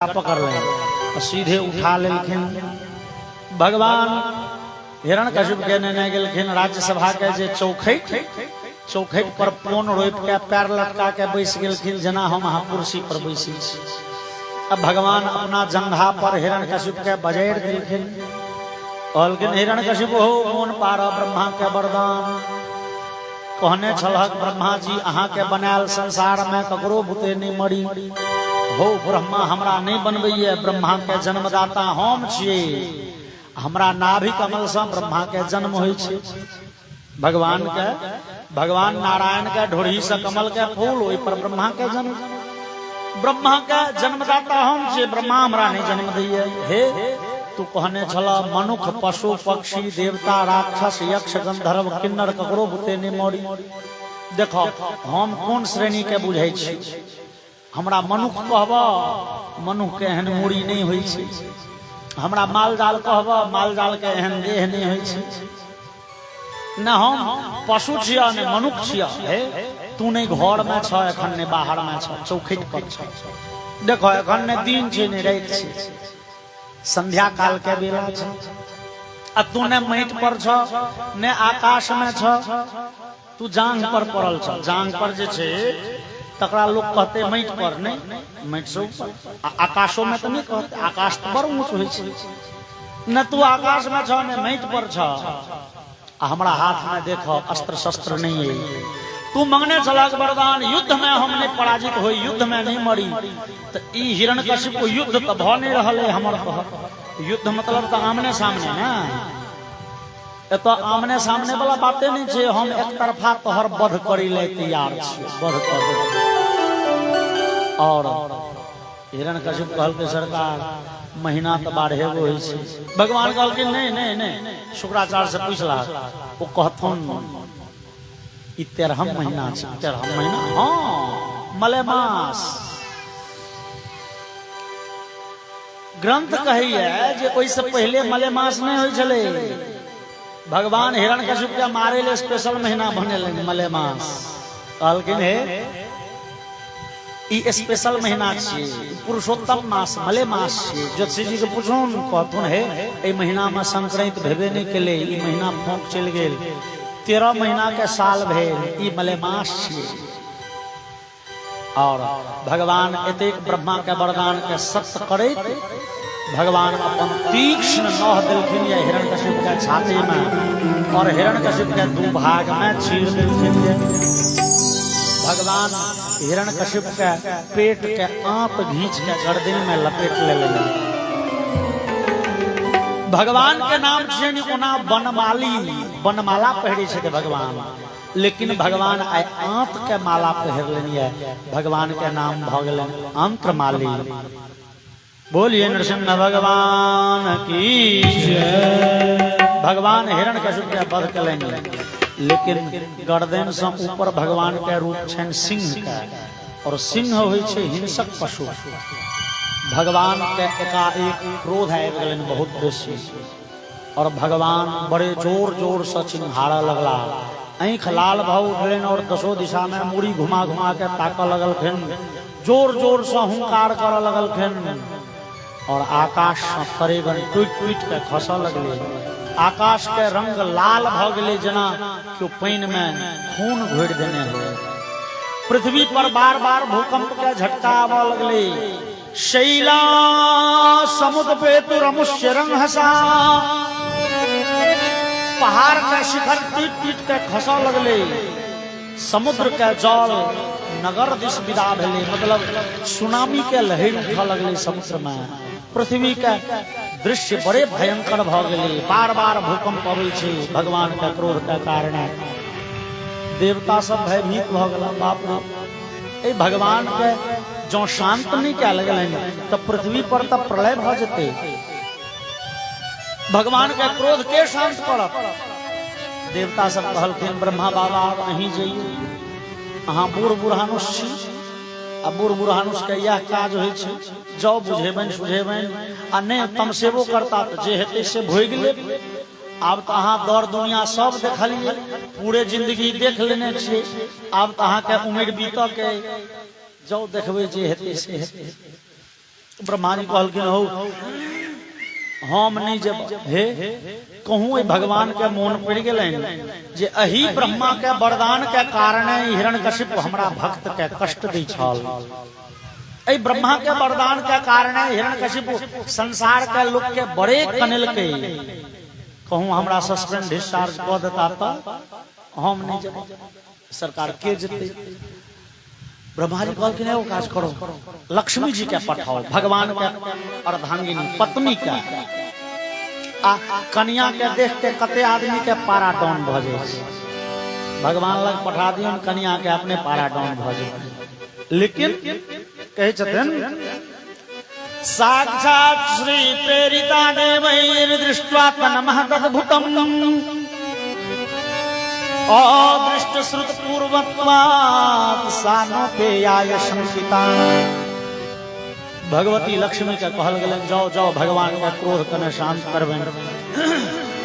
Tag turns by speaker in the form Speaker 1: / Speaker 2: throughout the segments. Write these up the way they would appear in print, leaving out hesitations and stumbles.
Speaker 1: पकड़ ले सीधे उठा लेलखिन। भगवान हिरण्यकशिपु के नेने गेलखिन राज्यसभा के जे चौखट पर पोन रोप के पैर लटका के बैस गेलखिन जेना हम अहाँ कुर्सी पर बैसी छी। अब भगवान अपना जंघा पर हिरण्यकशिपु के बजैर देलखिन। कहलखिन हिरण्यकशिपु हो मोन पार ब्रह्मा के वरदान। कहने छलहक ब्रह्मा जी अहाँ के बनायल संसार में ककरो भूते नहीं मरी हो। ब्रह्मा हमरा नहीं बनबैया, ब्रह्मा के जन्मदाता हम छियै। हमरा नाभि कमल से ब्रह्मा के जन्म होइ छै। भगवान नारायण के ढोरी से कमल के फूल ओहि पर ब्रह्मा के जन्म। ब्रह्मा के जन्मदाता हम छियै, ब्रह्मा हमरा नहीं जन्म दैया। हे तू कहने छला मनुख पशु पक्षी देवता राक्षस यक्ष गंधर्व किन्नर ककरो भूते नहीं मरी। देखो हम कोन श्रेणी के बुझै छी। हमरा मनुख कहबा मनुख के एहन मूड़ी नहीं होइ छै। हमरा माल जाल कहबा माल जाल के एहन देह नहीं होइ छै। न हम पशु छिया ने मनुख छिया। हे तू नहीं घर में छ एखन ने बाहर में छ, चौखट पर छ। देखो एखन ने दिन छै ने रात छै, संध्या काल के बेला छै। आ तू ने माटि पर छ ने आकाश में छ। तू जांग पर पड़ल छ। जांग पर जे छै तकरा लोग कहते माटि पर नहीं, माटि से ऊपर। आकाशों में तो नहीं कहते, आकाश तो बड़ ऊंच होइ छै। न तू आकाश में छ ने माटि पर छ। हमरा हाथ में देखो अस्त्र शस्त्र नहीं है। तू मंगने चला वरदान युद्ध में हमने पराजित हो, युद्ध में नहीं मरी। तो ई हिरण्यकशिपु युद्ध तो भ नहीं रहल है हमर कह। युद्ध मतलब तो आमने सामने ना, तो आमने सामने वाला बातें नहीं छे। हम एक तरफा तोहर वध करी ले तैयार छी, वध कर। और हिरण्यकशिपु कहलकै सरकार महीना तो 12 गो होइ छै। भगवान कहलकै नहीं नहीं नहीं, शुक्राचार्य से पूछला वो कहथुन ई 13हम महीना छै। 13हम महीना हाँ मलेमास। ग्रंथ कहैया जे ओहि से पहले मलेमास नहीं होइ छलै। भगवान हिरण्यकशिपु के मारे ले स्पेशल महीना बनेले मलेमास। कहलखिन हे ई स्पेशल महीना छियै, पुरुषोत्तम मास मलेमास छियै। ज्योतिषी जी के पूछून कहथुन हे एहि महीना में संक्रांति भेबे नहीं केले, ई महीना फोंक चलि गेल। 13 महीना के साल भेल, ई मलेमास छियै। और भगवान एतेक ब्रह्मा के वरदान के सत्य करैत भगवान अपन तीक्ष्ण नौह देलखिन या हिरण्यकशिपु के छाती में और हिरण्यकशिपु के 2 भाग में चीर देलखिन। भगवान हिरण्यकशिपु के पेट के आंत घींच के गर्दन में लपेट लेलनि। भगवान के नाम छियनि ओना बनमाली, बनमाला पहिरे छथि भगवान, लेकिन भगवान आइ आंत के माला पहिरलनि है। भगवान के नाम भ गेलनि अंत्रमाली। बोलिए नरसिंह भगवान की जय। भगवान हिरण्यकशिपु के वध केलनि, लेकिन गर्दन से ऊपर भगवान के रूप छनि सिंह के। और सिंह होइ छै हिंसक पशु। भगवान के एकाएक क्रोध आबि गेलनि बहुत बेसी। और भगवान बड़े जोर जोर से चिन्हारा लगला। आँख लाल भऽ उठलनि और 10 दिशा में मुड़ी घुमा घुमा के ताकऽ लगलखिन। जोर जोर से हुंकार करऽ लगलखिन। और आकाश से तरेगन टूट टूट के खसऽ लगले। आकाश के रंग लाल भ गेले जेना कि पानि में खून घोरि देने हो। पृथ्वी पर बार बार भूकंप के झटका आबऽ लगले। शैला समुद्र पे तो रमुष्य रंग हसा। पहाड़ के शिखर टूट टूट के खसऽ लगले। समुद्र के जल नगर दिस विदा भेले, मतलब सुनामी के लहर उठऽ लगले समुद्र में। पृथ्वी के दृश्य बड़े भयंकर भ गेले। बार बार भूकंप अबै छै भगवान के क्रोध के कारण। देवता सब भयभीत भ गेला। बाप रे, ए भगवान के जो शांत नहीं कयल गेलनि तो पृथ्वी पर तो प्रलय भ जेतै। भगवान के क्रोध के शांत करत। देवता सब कहलखिन ब्रह्मा बाबा अहीं जइयो, अहाँ बूढ़ बुढ़ानुस छी। आ बूढ़ बुढ़ानुस के यह काज होइ छै, जाओ बुझेबनि सुझेबनि आ नहीं तमसेबो करता तो जे हेतै से भोगि लेब। आब तो अहाँ दौड़ दुनिया सब देखलिए, पूरे जिंदगी देख लेने छियै। आब तो अहाँ के उम्र बीतऽ के, जाओ देखबै जे हेतै से हेतै। ब्रह्मा जी कहलखिन हो हम नहीं जब हे कहूँ भगवान के मोन पड़ गए जे अही ब्रह्मा के वरदान के कारण हिरण्यकशिप हमरा भक्त के कष्ट दै छल। एहि ब्रह्मा के वरदान के कारण हिरण्यकशिप संसार के लोक के बड़े कनेल के कहूँ हमरा सस्पेंड डिस्चार्ज कऽ देता त हम नहीं जब सरकार के जेते। ब्रह्मा जी कहलखिन एगो काज करो लक्ष्मी जी के पठाओ भगवान के अर्धांगिनी पत्नी के आ कन्या के देख के कते आदमी के पारा डाउन भ जाए भगवान लग पठा दियौ कन्या के अपने पारा डाउन भ जाए। लेकिन कहे छथिन साक्षात श्री प्रेरिता देवैर दृष्ट्वा तन्मह तद्भुतम् अदृष्ट श्रुत पूर्वत्वात् सानोपेयाय शंकिता। भगवती लक्ष्मी के कहल गेलन जाओ जाओ भगवान के क्रोध कने शांत करबेन।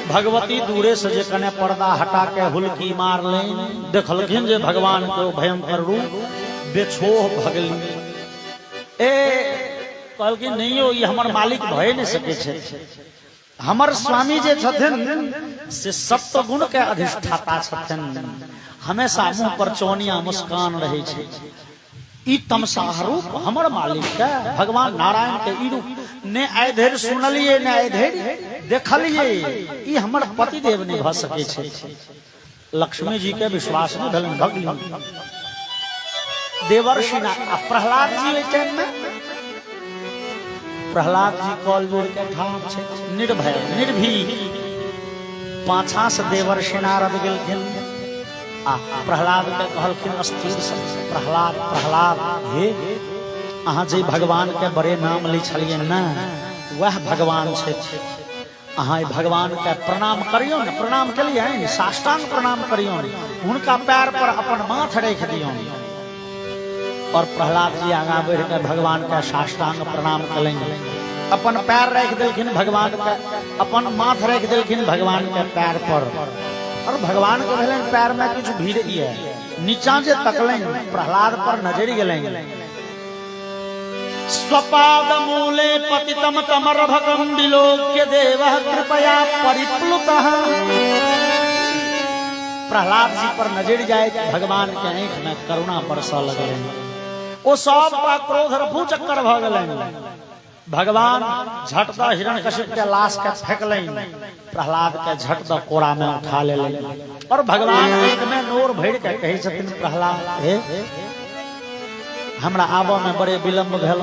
Speaker 1: भगवती दूरे से जे कने पर्दा हटा के हुलकी मार ले देखलखिन जे भगवान के भयंकर रूप बेछोह भगली। ए कहलखिन नहीं हो ये हमर मालिक भय नहीं सके छे। हमर स्वामी जे छथिन से सप्त गुण के अधिष्ठाता छथिन हमेशा मुंह पर चौनिया मुस्कान रहे छे। ई तमसाह रूप हमर मालिक के भगवान नारायण के ई रूप ने आइ धरि सुनलिए ने आइ धरि देखलिए ई हमर पति देव ने भ सके छे। लक्ष्मी जी के विश्वास में भेलन भगली देवर्षि ना प्रहलाद जी ओइ टाइम में प्रहलाद जी कॉल जोड़ के ठाम छे निर्भय निर्भीक पाछा से देवर्षि नारद गेलखिन आ प्रहलाद के कहलखिन अस्थिर प्रहलाद प्रहलाद हे अहाँ जे भगवान के बड़े नाम लै छलिए न वह भगवान छे। अहाँ भगवान के प्रणाम करियो न प्रणाम केलिए साष्टांग प्रणाम करियो हुनका पैर पर अपन माथ राख दियो। और प्रहलाद जी आगा बढ़ के भगवान का साष्टांग प्रणाम करेंगे अपन पैर रख दिलखिन भगवान के अपन माथ रख दिलखिन भगवान के पैर पर। और भगवान के भेलन पैर में कुछ भीड़ है नीचा जे तकलें प्रहलाद पर नजर गेलें स्वपाद मूले पतितम तमरभकम विलोक्य देवः कृपया परिप्लुतः। प्रहलाद जी पर नजर जाए भगवान के आंख में करुणा बरसा लगले ओ सब का क्रोध रफू चक्कर भ गेलन। भगवान झटदा हिरण्यकशिप के लाश के फेंकलें प्रहलाद के झटदा कोरा में उठा लेलें। और भगवान एक में नोर भर के कहे छथिन प्रहलाद हे हमरा आबो में बड़े विलंब भेल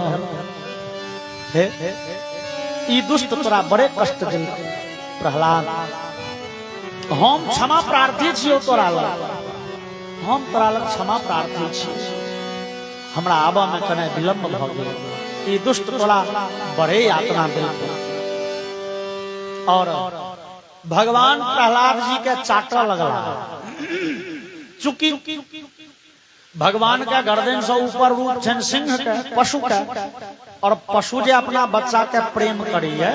Speaker 1: हे ई दुष्ट तोरा बड़े कष्ट दिल प्रहलाद हम क्षमा प्रार्थी छियो तोरा लग हम तोरा लग क्षमा प्रार्थी छी हमरा आबा में कने विलंब भ गेल ई दुष्ट तोरा बड़े यातना दिल। और भगवान प्रहलाद जी के चाटा लगला चूंकि भगवान के गर्दन से ऊपर रूप छन सिंह के पशु के और पशु जे अपना बच्चा के प्रेम करिए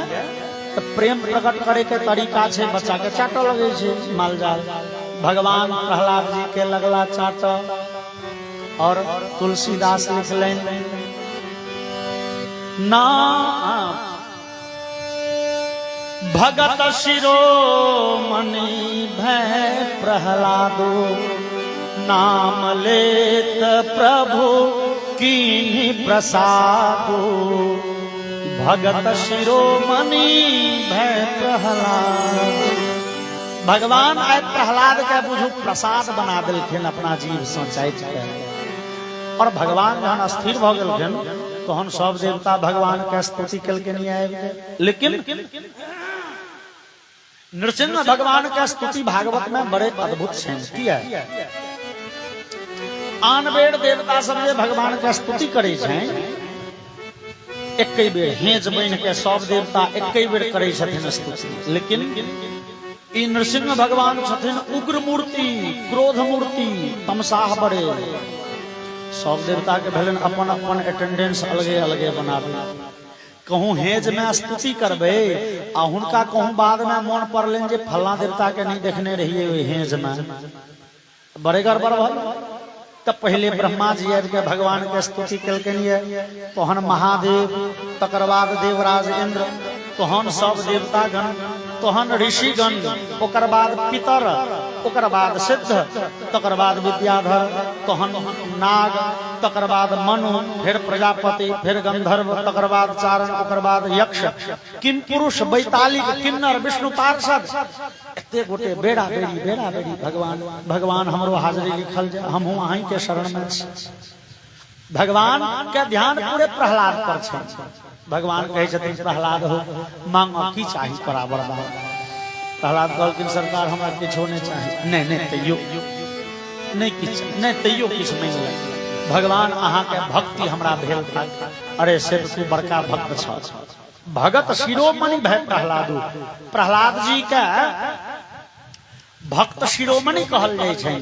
Speaker 1: तो प्रेम प्रकट करे के तरीका छे बच्चा के चाटा लगे छे मालजाल। भगवान प्रहलाद जी के लगला चाटा और तुलसीदास लिखलें ना भगत शिरोमणि भय प्रहलादो नाम लेत प्रभु कीन्हि प्रसादो। भगत शिरोमणि भय प्रहलाद भगवान आय प्रहलाद के बुझू प्रसाद बना दिलखिन अपना जीव से चाटि के। और भगवान जहन स्थिर भ गेलखिन तहन सब देवता भगवान के स्तुति केलखिन लेकिन नृसिंह भगवान के स्तुति भागवत में बड़े अद्भुत छेन किया आन बेर देवता सब जे भगवान के स्तुति करे छे एकै बेर हेज बन के सब देवता एकै बेर करे छथिन स्तुति। लेकिन ई नृसिंह भगवान छथिन उग्र मूर्ति क्रोध मूर्ति तमसाह बड़े सब देवता के भेलन अपन अपन अटेंडेंस अलगे अलगे बनाबे। कहूँ हेज में स्तुति करबे आ हुनका कहूँ बाद में मन पड़लेन जे फल्ला देवता के नहीं देखने रहिए हेज में बड़े गड़बड़ भल। तब पहले ब्रह्मा जी आबि के भगवान के स्तुति कलकन ये, तहन महादेव, तकर बाद देवराज इंद्र, तहन सब देवतागण, तहन ऋषिगण, ओकर बाद पितर, ओकर बाद सिद्ध, तकर बाद विद्याधर, तहन नाग, तकर बाद मनु, फिर प्रजापति, फिर गंधर्व, तकर बाद चारण, ओकर बाद यक्ष, किम पुरुष, बैतालिक, किन्नर, विष्णु पार्षद, एते गोटे बेड़ा बेड़ी भगवान हमरो हाजरी लिखल जाए, हम अहीं के शरण में छी। भगवान के ध्यान पूरे प्रहलाद पर छै। भगवान कहे छथिन प्रहलाद हो मांगो की चाही तोरा वरदान। प्रहलाद कहलखिन सरकार हमरा किछो नहीं चाही। नहीं तैयो नहीं किछ नहीं तैयो किछ मांग ले। भगवान अहाँ के भक्ति हमरा भेल था। अरे से तू बड़का भक्त छ, भगत शिरोमणि भय प्रहलादू। प्रहलाद जी के भक्त शिरोमणि कहल जाय छै।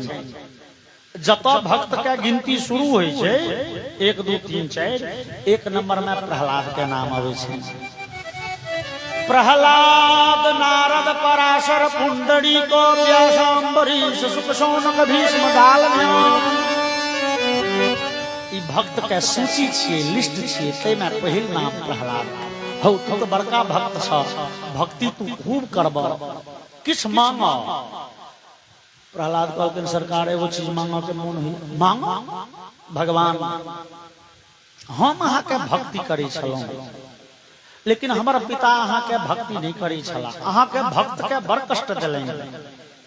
Speaker 1: जत भक्त के गिनती शुरू होय छै 1 2 3 4, 1 नंबर में प्रहलाद के नाम आवे छै। प्रहलाद नारद पराशर पुंडरीक व्यास अम्बरीश शुक शौनक भीष्म दालम्य। ई भक्त के सूची छियै, लिस्ट छियै, तै में पहिल नाम प्रहलाद। हौ तू तो बड़का भक्त छ, भक्ति तू खूब करब, किछ मांगो। प्रहलाद कहलखिन सरकार एगो चीज मांगो के मोन हुई। मांगो। भगवान हम अहाँ के भक्ति करै छलहुँ, लेकिन हमर पिता अहाँ के भक्ति नहीं करै छला। अहाँ के भक्त के बड़ कष्ट देलनि,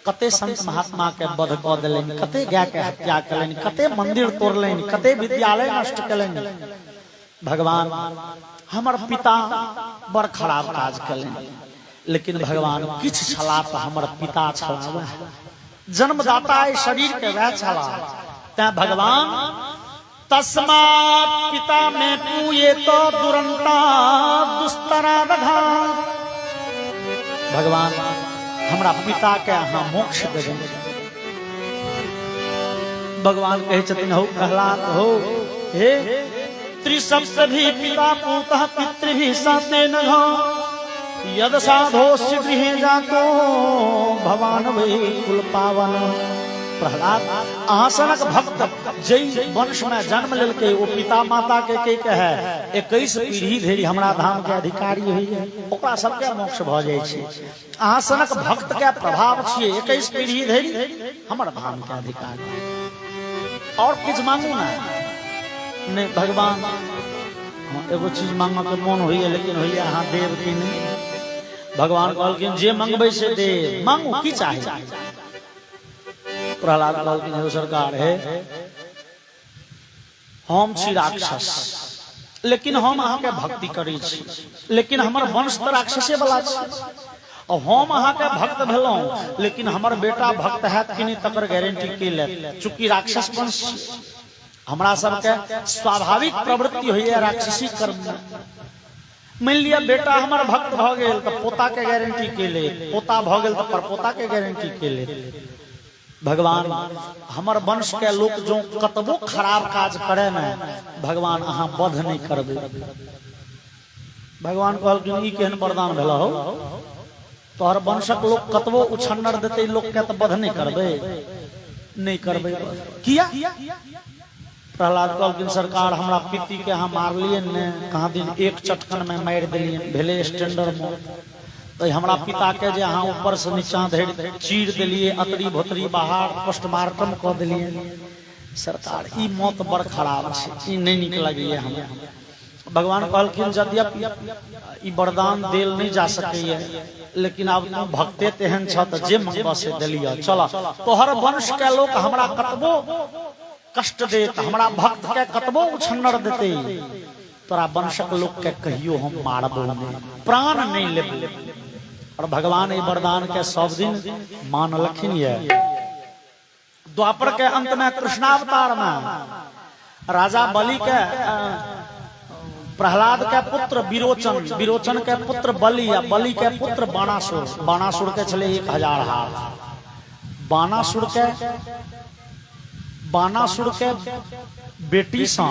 Speaker 1: कते संत महात्मा के वध कऽ देलनि, कते गाय के हत्या केलनि, कते मंदिर तोड़लनि, कते विद्यालय नष्ट केलनि। भगवान हमर पिता बड़ खराब काज केलनि, लेकिन भगवान किछ छला तऽ हमर पिता छला, जन्मदाता शरीर के वह छला। तैं भगवान तस्मात् पिता में पूये तो दुरंता दुस्तरा दघा। भगवान हमरा पिता के अहाँ मोक्ष देबे। भगवान कहे छथिन हो प्रहलाद हो हे त्रिसप्तभी पिता पूतः पितृभिः साते नघ यद साधोस्य गृहे जातो भवान वै कुल पावन। प्रहलाद अहाँ सनक भक्त जय वंश में जन्म लेलकै, ओ पिता माता के कहे 21 पीढ़ी धरि हमरा धाम के अधिकारी होइए, ओकरा सबके मोक्ष भ जाय छै। अहाँ सनक भक्त के प्रभाव छियै, 21 पीढ़ी धरि हमर धाम के अधिकारी। और किछ मांगू ना। नहीं भगवान एगो चीज मांगो के मोन होइए, लेकिन होइए अहाँ देव की नहीं। भगवान कहलखिन जे मंगबै से दे, मांगू की चाही। प्रहलाद कहलखिन सरकार है हम छी राक्षस, लेकिन हम अहाँ के भक्ति करै छी, लेकिन हमर वंश तो राक्षसे वाला छै। और हम अहाँ के भक्त भेलहुं, लेकिन हमर बेटा भक्त हैत कि नहीं तकर गारंटी के ले। चूंकि राक्षस वंश हमरा सबके स्वाभाविक प्रवृत्ति होइए राक्षसी कर्म। मान लिया बेटा हमर भक्त भ गेल तो पोता के गारंटी के ले, पोता भ गेल तो परपोता के गारंटी के ले। भगवान हमर वंश के लोग जो कतबो खराब काज करे ना, भगवान अहाँ वध नहीं करबे। भगवान कहलखिन ई केहन वरदान भेल हो, तोहर वंशक लोग कतबो उछन्नर देते लोग के तो वध नहीं करबे। नहीं करबे किया? प्रहलाद कहलखिन सरकार हमरा पिति के अहाँ मारलिए ने, कहाँ दिन एक चटकन में मार दिलिए, भेले स्टैंडर्ड में। तो हमरा पिता के जे अहाँ ऊपर से नीचा धरि चीर दिलिए, अतरी भोतरी बाहर पोस्टमार्टम कऽ दिलिए। सरकार ई मौत बड़ खराब छै, ई नहीं नीक लगैए हमरा। भगवान कहलखिन यद्यपि ई वरदान देल नहीं जा सकैए, लेकिन आब तू भक्ते तेहन छ त जे मंगबा से देलिए। चल तोहर वंश के लोग हमरा कतबो कष्ट देत, हमरा भक्त के कतबो उछन्नर देते, तोरा वंशक लोग के कहियो हम मारबो नहीं, प्राण नहीं लेबो। और भगवान ई वरदान के सब दिन मानलखिन ये। द्वापर के अंत में कृष्णावतार में राजा बलि के प्रहलाद के पुत्र विरोचन, विरोचन के पुत्र बलि, या बलि के पुत्र बाणासुर, बाणासुर के चले 1000 हाथ। बाणासुर के बेटी से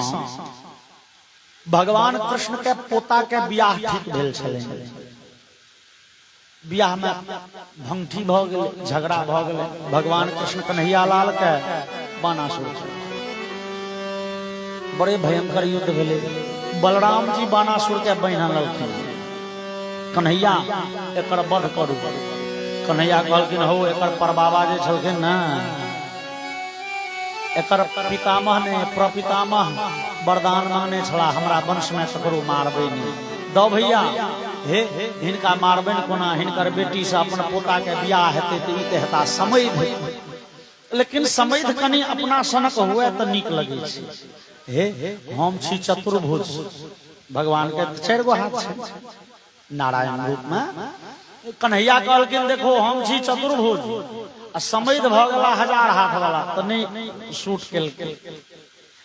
Speaker 1: भगवान कृष्ण के पोता के बियाह ठीक भेल छलै। बियाह में भंगठी भ गेलै, झगड़ा भ गेलै। भगवान कृष्ण कन्हैया लाल के बाणासुर बड़े भयंकर युद्ध भेले। बलराम जी बानासुर के बहिना ललखिन, कन्हैया एकर वध करू। कन्हैया कहलखिन हो एकर परबाबा जे छलखिन ना, एकर पितामह ने प्रपितामह वरदान मांगने छला हमरा वंश में ककरो मारबे नहीं, दो भैया हे हिनका मारबे कोना, हिनकर बेटी से अपन पोता के बियाह हेते त ई हेता समैध, लेकिन समैध कनी अपना सनक हुए त नीक लगे छै। हे हम छी चतुर्भुज, भगवान के 4 गो हाथ छै नारायण रूप में। कन्हैया कहलखिन देखो हम छी चतुर्भुज आ समैध भ गेला 1000 हाथ वाला त नहीं शूट केलकै।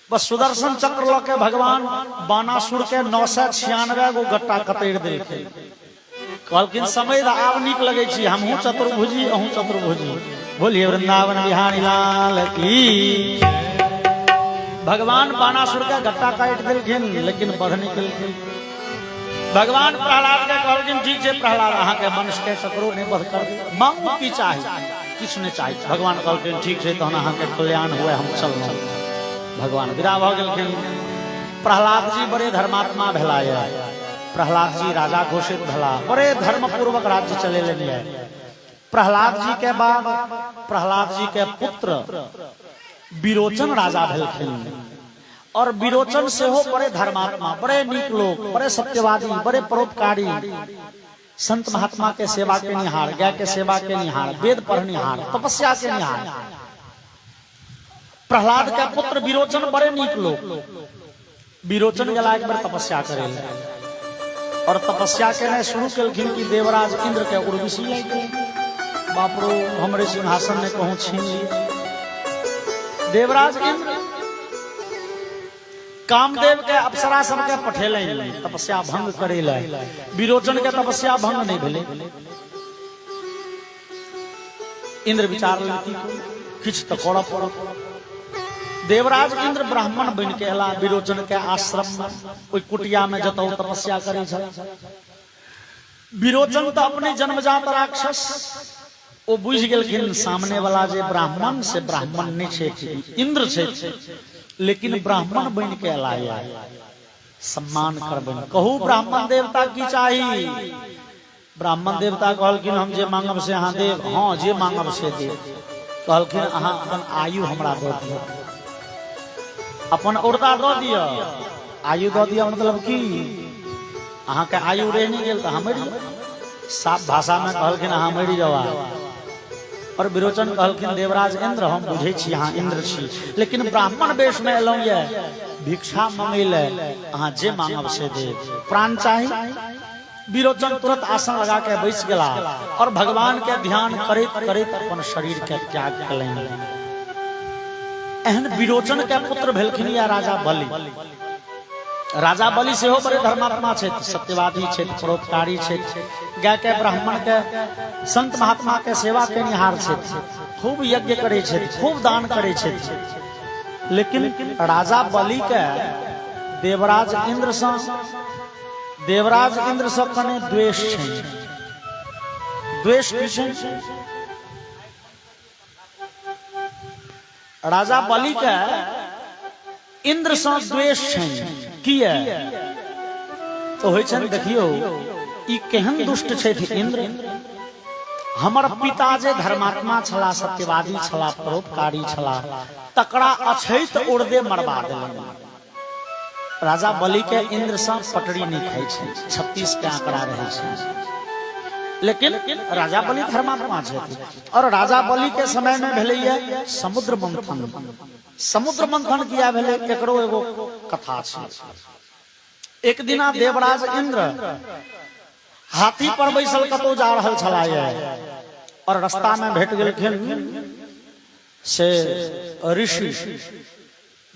Speaker 1: बस सुदर्शन चक्र ल के भगवान बानासुर के 996 गो गट्टा कतैर देलकै। कहलखिन समैध आब नीक लगे छी, हमहू चतुर्भुजी अहू चतुर्भुजी। बोलिए वृंदावन बिहारी लाल की। भगवान बानासुर के गट्टा काट देलखिन लेकिन बध नहीं केलखिन। भगवान प्रहलाद के कहलखिन ठीक है प्रहलाद अहाँ के वंश के ककरो नहीं बध कर, मांगू की चाही, किछ नहीं चाही। भगवान कहलखिन ठीक है तहन अहाँ के कल्याण हुए, हम चललौं। भगवान विदा भ गेलखिन। प्रहलाद जी बड़े धर्मात्मा भेला है, प्रहलाद जी राजा घोषित भेला, बड़े धर्म पूर्वक राज्य चलेलनि है। प्रहलाद जी के बाद प्रहलाद जी के पुत्र विरोचन राजा भेलखिन, और विरोचन से हो बड़े धर्मात्मा, बड़े नीक लोग, बड़े सत्यवादी, बड़े परोपकारी, संत महात्मा के सेवा के निहार, गाय के सेवा के निहार, वेद पढ़निहार, तपस्या के निहार। प्रहलाद के पुत्र विरोचन बड़े नीक लोग। विरोचन गेला एक बार तपस्या करे, और तपस्या के शुरू केलखिन कि देवराज इंद्र के उर्वशी लग गए। बाप रो हमरे सिंहासन ने कहूं छीन लिए। देवराज इंद्र कामदेव के अप्सरा सब के पठेले तपस्या भंग करेला, विरोचन के तपस्या भंग नहीं भेले। इंद्र विचार लेती किछ तो करऽ पड़त। देवराज इंद्र ब्राह्मण बन के अला विरोचन के आश्रम में कोई कुटिया में जतौ तपस्या करे छल। विरोचन तो अपने जन्मजात राक्षस, वो बुझ गेलखिन सामने वाला जे ब्राह्मण से ब्राह्मण नहीं छे, इंद्र छे, लेकिन ब्राह्मण बन के लाया, सम्मान करबन। कहू ब्राह्मण देवता की चाही। ब्राह्मण देवता कहलखिन हम जे मांगब से अहाँ देव, हाँ जे मांगब से देव। कहलखिन अहाँ अपन आयु हमरा दऽ दिअ, अपन औरदा दऽ दिअ। आयु दऽ दिअ मतलब की अहाँ के आयु रह नहीं गेल त अहाँ मरि जाओ। साफ भाषा में कहलखिन अहाँ मरि जाओ। और विरोचन कहलखिन देवराज इंद्र हम बुझे छी अहाँ इंद्र छी, लेकिन ब्राह्मण वेश में एलौं ये भिक्षा मांगे ले, अहाँ जे मांगब से देव। प्राण चाही। विरोचन तुरंत आसन लगा के बैस गेला और भगवान के ध्यान करैत करैत अपन शरीर के त्याग कयलनि। एहन विरोचन के पुत्र भेलखिन या राजा बलि। राजा बलि से हो बड़े धर्मात्मा छे, सत्यवादी छे, परोपकारी छे, गाय के ब्राह्मण के संत महात्मा के सेवा के निहार छे, खूब यज्ञ करे छे, खूब दान करे छे। लेकिन राजा बलि के देवराज इंद्र से कने द्वेष छे। द्वेष की छे? राजा बलि के इंद्र से द्वेष छे। किया तो होय छन देखियो ई केहन दुष्ट छे इंद्र। हमर पिता जे धर्मात्मा छला, सत्यवादी छला, परोपकारी छला, तकरा अछैत उर्दे मरबा देलनि। राजा बलि के इंद्र से पटरी नहीं खाई छे, 36 के आंकड़ा रहे छे। लेकिन राजा बलि धर्मात्मा छे। और राजा बलि के समय में भेलैया समुद्र मंथन। समुद्र मंथन किया भेले केकरो एगो कथा छे। एक दिना देवराज इंद्र हाथी पर बैसल कतौ जा रहल छलाए, और रास्ता में भेट गेलखिन से ऋषि,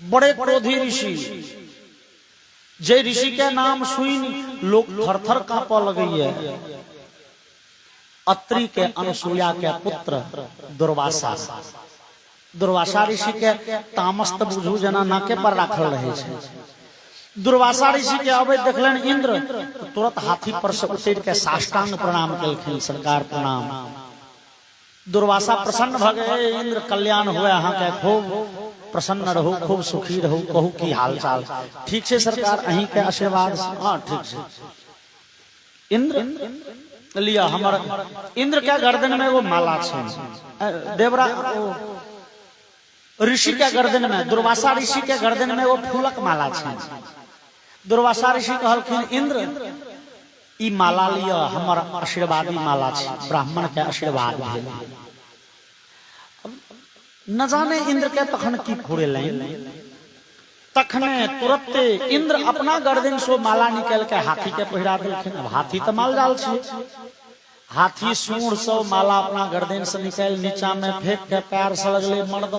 Speaker 1: बड़े क्रोधी ऋषि, जे ऋषि के नाम सुन लोग थरथर कांपे लगैया। अत्रि के अनुसुईया के पुत्र दुर्वासा। दुर्वासा ऋषि के तामस त बुझू जना नाके पर राखल रहे छे। दुर्वासा ऋषि के अबैत देखलन इंद्र, तो तुरंत हाथी पर से उतर के साष्टांग प्रणाम केलखिन, सरकार प्रणाम। दुर्वासा प्रसन्न भ गए, इंद्र कल्याण हुए अहाँ के खूब प्रसन्न रहो, खूब सुखी रहो, कहू की हाल चाल। ठीक से सरकार, अहीं के आशीर्वाद। हाँ ठीक से। इंद्र लिया हमारा, इंद्र क्या गर्दन में वो माला छे, देवरा ऋषि के गर्दन में, दुर्वासा ऋषि के गर्दन में वो फूलक माला छे। दुर्वासा ऋषि कहलखिन इंद्र ई माला लिया, हमारा आशीर्वादी माला छे, ब्राह्मण के आशीर्वाद भेल। न जाने इंद्र के तखन की फूरे लाइन, तखने तुरंत इंद्र अपना गर्दन से माला निकल के हाथी के पहिरा देलखिन। अब हाथी तो माल जाल छे, हाथी सूंड से माला अपना गर्दन से निकाल नीचा में फेंक के पैर से लगले मर्द।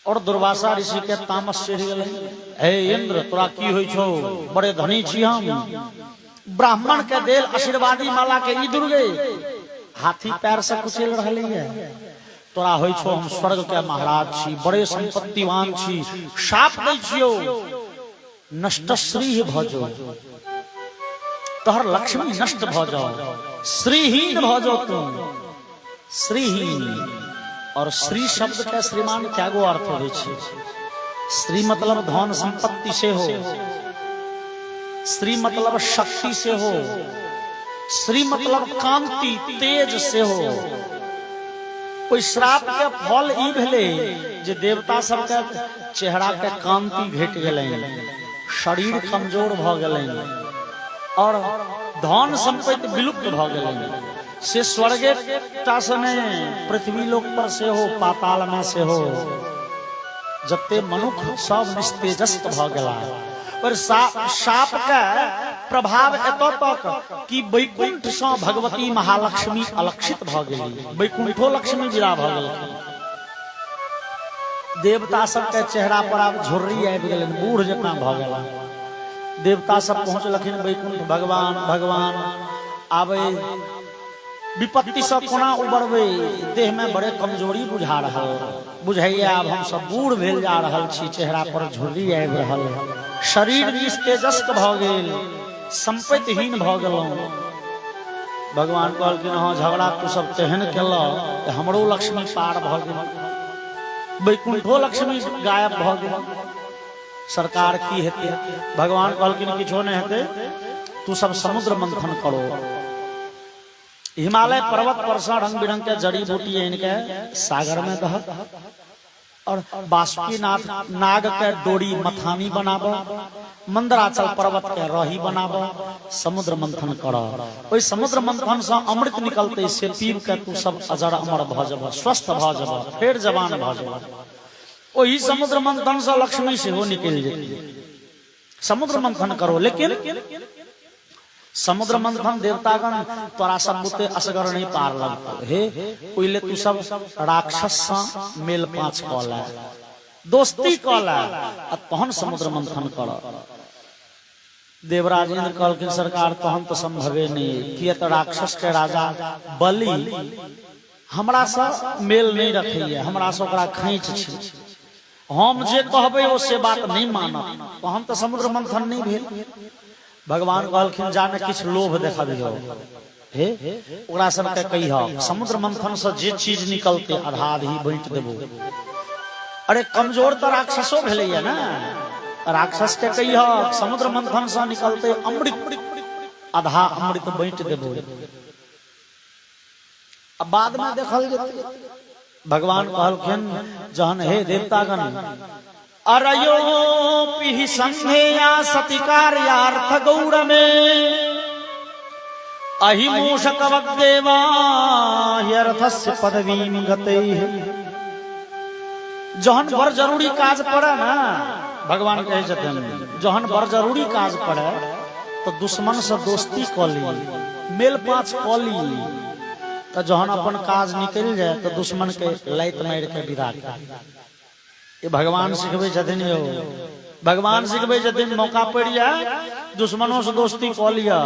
Speaker 1: और दुर्वासा ऋषि के तामस चढ़ गए, हे इंद्र तोरा की होई छौ, बड़े धनी छी हम, ब्राह्मण के देल आशीर्वादी माला के ई दुर्गे हाथी पैर से कुचल रहले है। तोरा होई छो हम स्वर्ग के महाराज छी, बड़े संपत्तिवान छी, शाप दै छियो नष्ट श्री भ जो, तोहर लक्ष्मी नष्ट भ जाओ, श्रीहीन भ जाओ तुम, श्रीहीन। और श्री शब्द के श्रीमान क्या गो अर्थ होय छै? श्री मतलब धन संपत्ति से हो, श्री मतलब शक्ति से हो, श्री मतलब कांति तेज से हो। कोई श्राप के फल ई भेले जे देवता सब के चेहरा के कांति घट गेलैन, शरीर कमजोर भ गेलैन और धन संपत्ति विलुप्त भ गेलैन। से स्वर्गे टासने पृथ्वी लोक पर से हो, पाताल में से हो, जते मनुख सब निस्तेजस्त भ गेला। पर शाप का प्रभाव एतो तक कि वैकुंठ से भगवती महालक्ष्मी अलक्षित भ गेली, वैकुंठो लक्ष्मी विदा भ गेलखिन। देवता सब के चेहरा पर आब झुर्री आबि गेलनि, बूढ़ जकां भ गेला। देवता सब पहुंचलखिन वैकुंठ, भगवान भगवान आबे विपत्ति से कोना उबरबे, देह में बड़े कमजोरी बुझा रहल, बुझाइए आब हम सब बूढ़ भेल जा रहल छी, चेहरा पर झुर्री आबि रहल, शरीर निस्तेजस्त भ गेल, संपत्तिहीन भ गेलहुं। भगवान कहलखिन हाँ झगड़ा तू सब तेहन केल, हमरो लक्ष्मी पार भ गेल, वैकुंठो लक्ष्मी गायब भ गेल, सरकार की हेते? भगवान कहलखिन किछो नहीं हेते, तू सब समुद्र मंथन करो। हिमालय पर्वत पर से रंग बिरंग के जड़ी बूटी इनके सागर में दह, और बासुकीनाथ नाग के डोरी मथानी बनाबो, मंदराचल पर्वत के रही बनाबो, समुद्र मंथन करो। ओई समुद्र मंथन से अमृत निकलते से पीब के तू सब अजर अमर भ जब, स्वस्थ भ जब, फिर जवान भ जब। ओही समुद्र मंथन से लक्ष्मी से हो निकल जेती। समुद्र मंथन करो, लेकिन समुद्र मंथन देवतागण तोरा सब बुते असगर नहीं पार लगतो। हे पहले तू सब राक्षस से मेल पाँच कला, दोस्ती कला, तहन समुद्र मंथन कर। देवराज इंद्र कहलखिन सरकार तहन तो संभवे नहीं, किया तो राक्षस के राजा बलि हमरा से मेल नहीं रखैया, हमरा से ओकरा खैंच छी, हम जे कहबै ओ से बात नहीं मानब, तहन तो समुद्र मंथन नहीं भेल। भगवान कहलखिन जाने किछ लोभ देखाबियो, हे ओकरा सबके कहियो समुद्र मंथन से जे चीज निकलते आधा आधी बांट देबो। अरे कमजोर तो राक्षसो भेलैया ना, राक्षस के कहियो समुद्र मंथन से निकलते अमृत आधा अमृत बांट देबो। अब बाद में देखल जेतै। भगवान कहलखिन जहन हे देवतागण अरयोपि संधेया सति कार्यार्थ गौर में अहिमूषकवद्देवा ह्यर्थस्य पदवीं गतैः। जहन बड़ जरूरी काज पड़े ना, भगवान कहे छथिन जहन बड़ जरूरी काज पड़े तो दुश्मन से दोस्ती क ली, मेल पाँच क ली, तो जहन अपन काज निकल जाए तो दुश्मन के लाइत मार के विदा कर। ये भगवान सिखबे छथिन, यो भगवान सिखबे छथिन। मौका पड़ जाए दुश्मनों से दोस्ती क लिया,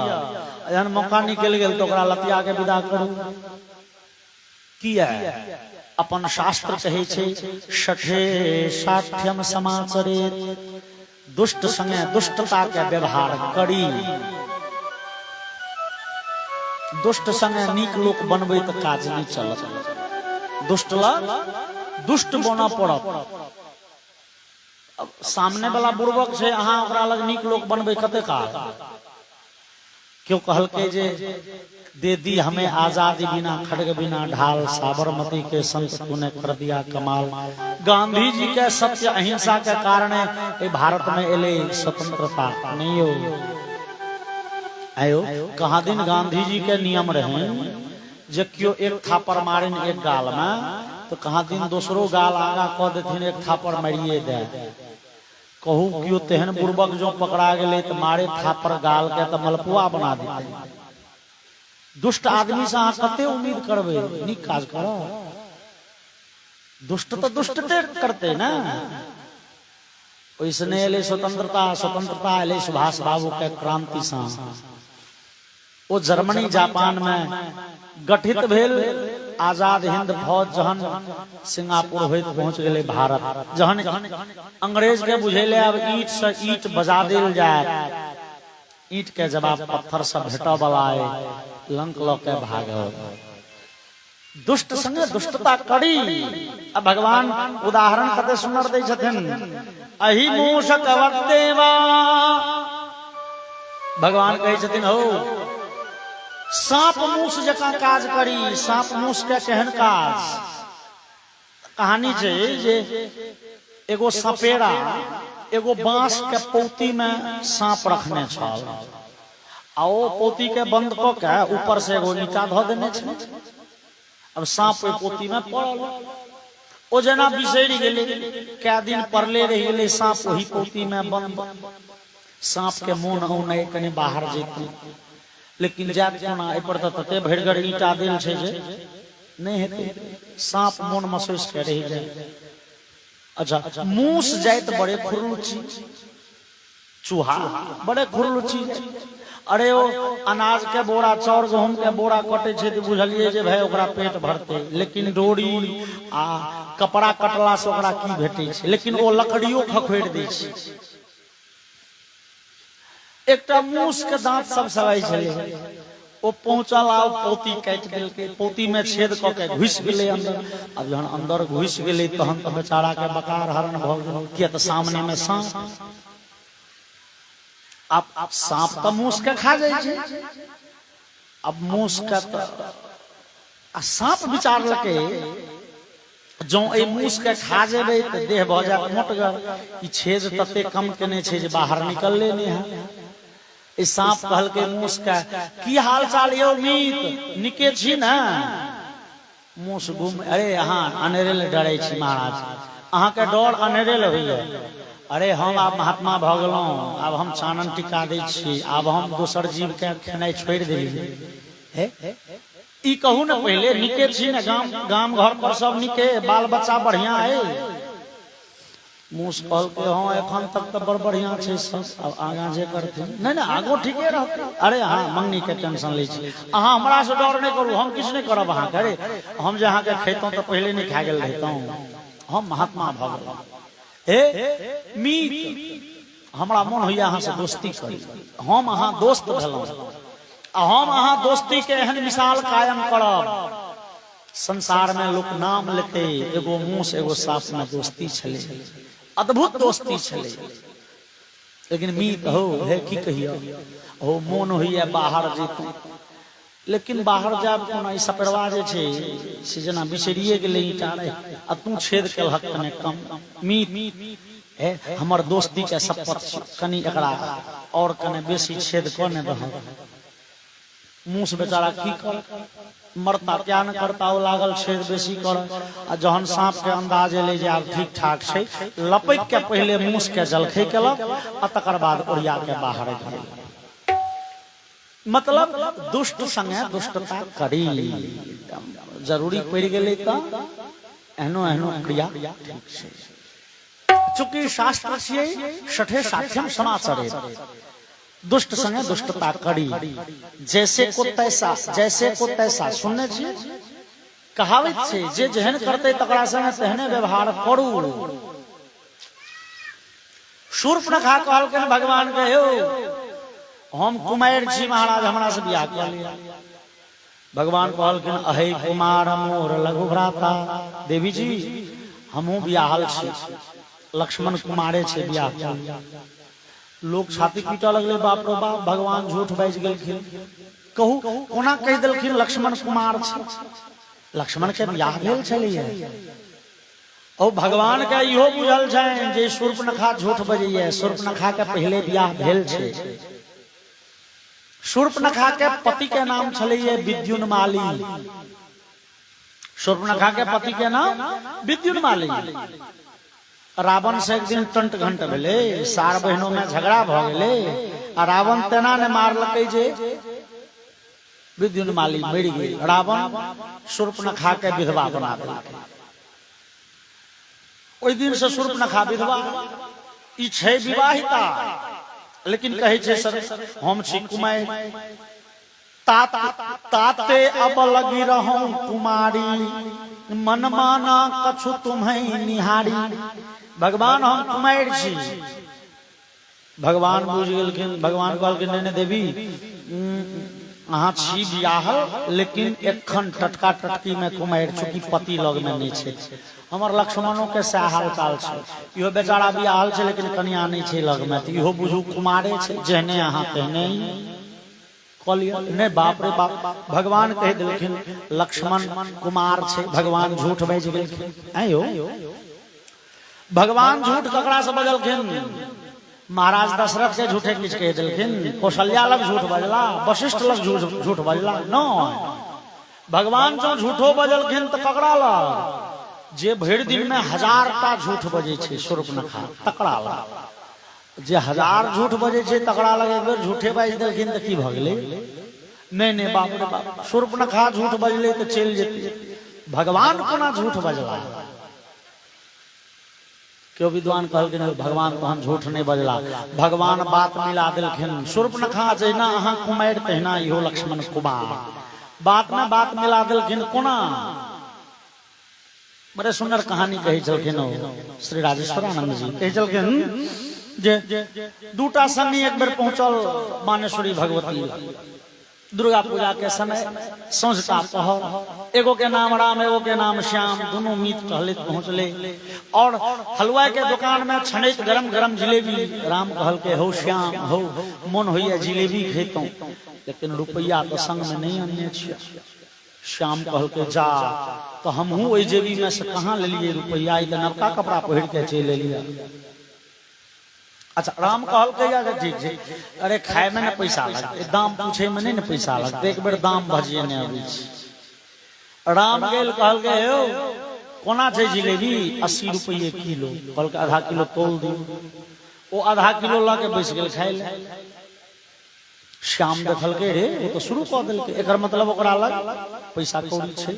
Speaker 1: जहन मौका निकल गेल तो ओकरा लतिया के विदा करू। किया अपन शास्त्र कहे छे शठे साठ्यम समाचरेत, दुष्ट संगे दुष्टता के व्यवहार करी, दुष्ट संगे नीक लोक बनबे तो काज नहीं चलत। दुष्ट लग दुष्ट बना पड़त। अब सामने वाला बुर्बक से अहाँ ओकरा लग नीक लोक बनबे कते काल। क्यों कहलके जे दे दी हमें आजादी बिना खड़ग बिना ढाल, साबरमती के संत तूने कर दिया कमाल। गांधी जी के सत्य अहिंसा के कारण भारत में एले स्वतंत्रता नहीं हो आयो। कहा दिन गांधी जी के नियम रहे जे क्यों एक थापर मारिन एक गाल में तो कहा दिन दूसरो गाल आगा कह देथिन एक थापर मारिए दे। कहू क्यों तेहन बुर्बक जो पकड़ा गए तो मारे थापर गाल के तो मलपुआ बना देते। दुष्ट आदमी से अहाँ कते उम्मीद करबे, नीक काज करो। दुष्ट तो दुष्टते करते ना। ओइसने एले स्वतंत्रता एले सुभाष बाबू के क्रांति से। वो जर्मनी जापान में गठित भेल आजाद हिंद फौज जहन सिंगापुर होइत पहुंच गए भारत। जहन अंग्रेज के बुझेले अब ईट से ईट बजा देल जाए, ईट के जवाब पत्थर से भेट बलाए लंक ल के भाग। दुष्ट संगे दुष्टता करी। अब भगवान उदाहरण कते सुंदर दै छथिन। अहि मूषक वक्तेवा भगवान कहै छथिन हो सांप मूस जका काज करी। सांप मूस के केहन काज। कहानी छै जे एगो सपेरा एगो बांस के पौती में सांप रखने छल आ ओ पोती के बंद क के ऊपर से एगो ईटा धो देने छै। अब सांप ओइ पोती में पड़ल। ओ जना बिसरि गेलै, कै दिन परले रहि गेलै सांप ओही पोती में बंद। सांप के मोन औने कने बाहर जेतै लेकिन जात कोना ए पर तते भरिगर ईटा देल छै जे नहीं हेतै। सांप मोन महसूस के रहि जाय। अच्छा मूस जाइत बड़े खुरलुची, चूहा बड़े खुरलुची। अरे ओ अनाज के बोरा चाउर गहूम के बोरा कटे छै तो बुझलिए जे भाई ओकरा पेट भरते, लेकिन डोरी आ कपड़ा कटला से ओकरा की भेटै छै, लेकिन ओ लकड़ियों खखोरि दै छै। एकटा मूस के दांत सब सवाई छले, ओ पहुंचल आ पोती काट देलकै, पोती में छेद क के घुस गेलै अंदर। अब जहन अंदर घुस गेलै तहन तो बेचारा के बकार हरण भ गेल, किया तो सामने में सांप। अब सांप तो मूस के खा जाय छै। अब मूस के तो सांप विचार लके जो ए मूस के खा जेबै तो देह भ जात मोटगर। ई छेद तते कम केने छै जे बाहर निकलले नहीं है। ई सांप कहल के मूस का की हाल चाल यौ मीत, निके छी ना। मूस घूम अरे अहाँ अनेरे ले डरै छी महाराज, अहाँ के डर अनेरे ले होइए। अरे हम आब महात्मा भ गेलहुं, आब हम चानन टिका दै छी, आब हम दोसर जीव के खेनाइ छोड़ि देलियै। ई कहू न पहले निके छी ना, गाम घर पर सब निके, बाल बच्चा बढ़िया है। मूस कहल के हाँ एखन तक तो बड़ बढ़िया छै सब, अब आगा जे करते नहीं ना आगो ठीके रहते। अरे हाँ मंगनी के टेंशन ले छी, अहाँ हमरा से डर नहीं करू, हम किछ नहीं करब अहाँ के। अरे हम जे अहाँ के खैतों तो पहले नहीं खा गेल रहितौं, हम महात्मा भ गेलहुं। हे मीत हमरा मन होइया अहाँ से दोस्ती करी, हम अहाँ दोस्त भेलहुं आ हम अहाँ दोस्ती के एहन मिसाल कायम करब। संसार में लोग नाम लेते, एगो मूस एगो सांप में दोस्ती छले, अद्भुत दोस्ती छले। लेकिन मीत हो है की कहियो हो मोन होइया बाहर जेतू, लेकिन बाहर जाब कोना। ई सपेरवा जे छै से जना बिसरिए गेलै ईटा रे, आ तू छेद केलहक कने कम। मीत है हमर दोस्ती के शपथ, कनी एकरा और कने बेसी छेद क ने रह। मूस बेचारा की कर, मरता क्या न करता, ओ लागल छेद बेसी कर। आ जहन सांप के अंदाज एले जे आब ठीक ठाक छै, लपक के पहले मूस के जलखै केलक आ तकर बाद ओरिया के बाहर गेल। मतलब दुष्ट संगे दुष्टता करी, जरूरी पड़ गेलै त एहनो एहनो क्रिया ठीक छै। चूंकि शास्त्र छियै छठे साध्यम समाचरे, दुष्ट संगे दुष्टता करी, जैसे को तैसा, जैसे को तैसा। सुनने छी कहावत छै जे जेहन करते तकरा संगे तेहने व्यवहार करू। शूर्पणखा कहलकै भगवान के हो हम कुमार छी महाराज, हमरा से बियाह कर लिया। भगवान कहलखिन अहे कुमार मोर लघु भ्राता, देवी जी हमहू बियाहल छी, लक्ष्मण कुमारे छे बियाह। लोग छाती पीटा लगले, बाप रो बाप भगवान झूठ बाजि गेलखिन। कहू कोना कहि देलखिन लक्ष्मण कुमार छे, लक्ष्मण के बियाह भेल छलैया। और भगवान के इहो बुझल छनि जे शूर्पणखा झूठ बजैया, शूर्पणखा के पहले बियाह भेल छे। शूर्पणखा के पति के नाम छलैया विद्युन्माली। शूर्पणखा के पति के नाम विद्युन्माली। रावण से एक दिन टंट घंट भेले, सार बहनों में झगड़ा भ गेले आ रावण तेना ने मारलकै जे विद्युन्माली मरि गेल। रावण शूर्पणखा के विधवा बना देलकै। ओहि दिन से शूर्पणखा विधवा। ई छै विवाहिता, लेकिन कहे छे सर हम छी कुमारी। ताते अब लगी रहूं कुमारी, मन माना कछु तुम्हें निहारी। भगवान हम कुमार छी। भगवान बुझ गेलखिन। भगवान कहलखिन नहीं देवी अहाँ छी बियाहल, लेकिन एखन टटका टटकी में कुमार चूंकि पति लग में नहीं छे। हमर लक्ष्मणों के सएह हाल चाल छै। इहो बेचारा बियाहल छै लेकिन कन्या नहीं छै लग में, तो इहो बुझू कुमारे छै। जेहने अहाँ तेहने कहलिए नहीं। बाप रे बाप, भगवान कह देलखिन लक्ष्मण कुमार छे। भगवान झूठ बाजि गेलखिन। आयो भगवान झूठ ककरा से बजलखिन? महाराज दशरथ के झूठे किछ कह देलखिन, कौशल्या लग झूठ बजला, वशिष्ठ लग झूठ बजला। न भगवान जो झूठो बजलखिन तो ककरा लग? जे भरि दिन में 1000टा झूठ बजे छे शूर्पणखा, तकरा लग। जे 1000 झूठ बजे छे तकरा लग एक बेर झूठे बाजि देलखिन तो की भ गेलै? नहीं बाप रे बाप, शूर्पणखा झूठ बजले तो चल जेतै, भगवान कोना झूठ बजला? क्यों विद्वान कहलखिन भगवान तहन झूठ नहीं बजला। भगवान बात मिला देलखिन। शूर्पणखा जहिना अहाँ कुमार तहिना इहो लक्ष्मण कुमार। बात में बात मिला देलखिन। कोना? बड़े सुंदर कहानी कही छलखिन श्री राजेश्वरानंद जी। कही छलखिन जे दूटा संगी एक बेर पहुंचल मानेश्वरी भगवती दुर्गा पूजा के समय संझका पहर। एगो के नाम राम, एगो के नाम श्याम, दोनों मीत टहलत पहुंचले और हलवाई के दुकान में छनैत गरम गरम जिलेबी। राम कहल के हो श्याम हो, मन होइए जिलेबी खेतों, लेकिन रुपया तो संग में नहीं आने छियै। श्याम कहल के जा, तो हमहू ओहि जेबी में से कहाँ ले लिए रुपया? नवका कपड़ा पहिर के चल लिया। अच्छा राम कहल के ठीक ठीक, अरे खाए में न पैसा लगते, दाम पूछे में नहीं न पैसा लगते, एक बेर दाम भजिए ने अभी। राम गेल कहल के हो कोना छै जिलेबी? 80 रुपये किलो। कहल के आधा किलो तोल दी। वो आधा किलो ला के बैस गेल खाए ले। श्याम देखल के रे वो तो शुरू कर दिल के, एकर मतलब ओकरा लग पैसा कौड़ी छै।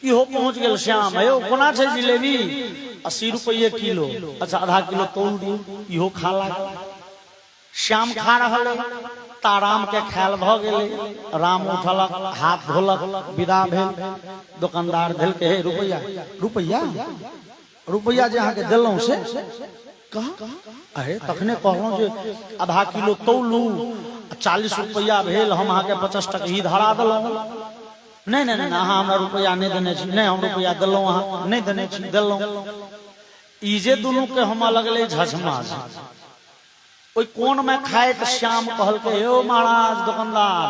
Speaker 1: इहो पहुंच गेल श्याम, यो कोना छै जिलेबी? 80 रुपये किलो। अच्छा आधा किलो तोल दी। इहो खा लागल। श्याम खा रहल, ताराम के खायल भ गेले। राम उठलक, हाथ धोलक, विदा भेल। दुकानदार भेल के हे रुपया रुपया रुपया जे अहाँ के देलौं से कहा? अरे तखने कहलौं जे आधा किलो तौलू, 40 रुपया भेल, हम अहाँ के 50 टका ही धरा देलौं। नहीं नहीं नहीं, अहाँ हमरा रुपया नहीं देने छी। नहीं हम रुपया देलौं, अहाँ नहीं देने छी, देलौं। ई जे दुनू के हम लगले झझमा। ओई कोन में खाए त श्याम कहल के हो महाराज दुकानदार,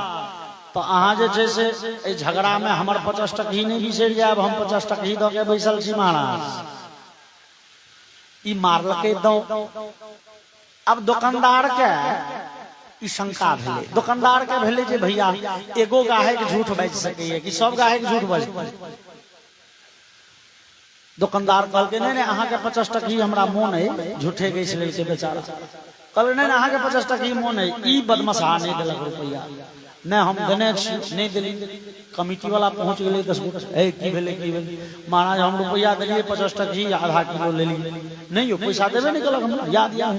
Speaker 1: तो अहाँ जे छै से ए झगड़ा में हमर 50 टका ही नहीं बिसरि जायब, हम 50 टका ही द के बैसल छी महाराज। ई मारलकै दौ। अब दुकानदार के ई शंका भेले। दुकानदार के भेले जे भैया एगो गाहक झूठ बाजि सकैए कि सब गाहक झूठ बाजि? दुकानदार कहल के नहीं नहीं अहाँ के 50 टका ही हमरा मोन है, झूठे गई छलै से बेचारा। कहल नहीं अहाँ के 50 टका ही मोन है। ई बदमाशा नहीं देलक रुपया। नहीं हम देने छी, नहीं देली। कमिटी वाला पहुंच गेलै 10 गो। ए की भेलै की भेलै? महाराज हम रुपया देलिए 50 टका ही, आधा किलो ले लिए। नहीं यो पैसा देबे नहीं कलक, हमरा याद या।